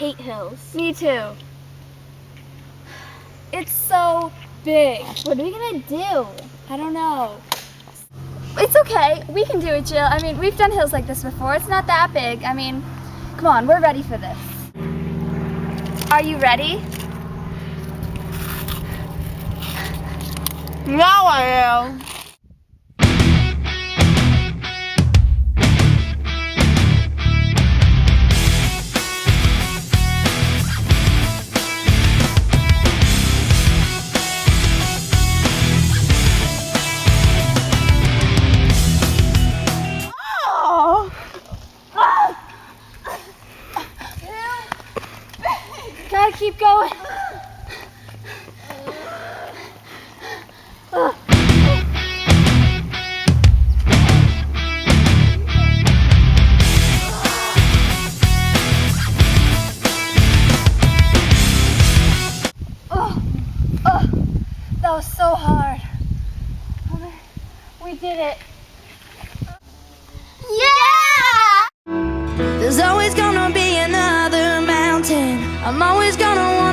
hate hills. Me too. It's so big. What are we gonna do? I don't know. It's okay. We can do it, Jill. I mean, we've done hills like this before. It's not that big. I mean, come on, we're ready for this. Are you ready? Now I am. Gotta keep going. That was so hard. We did it. Yeah! There's always gonna be another mountain. I'm always gonna want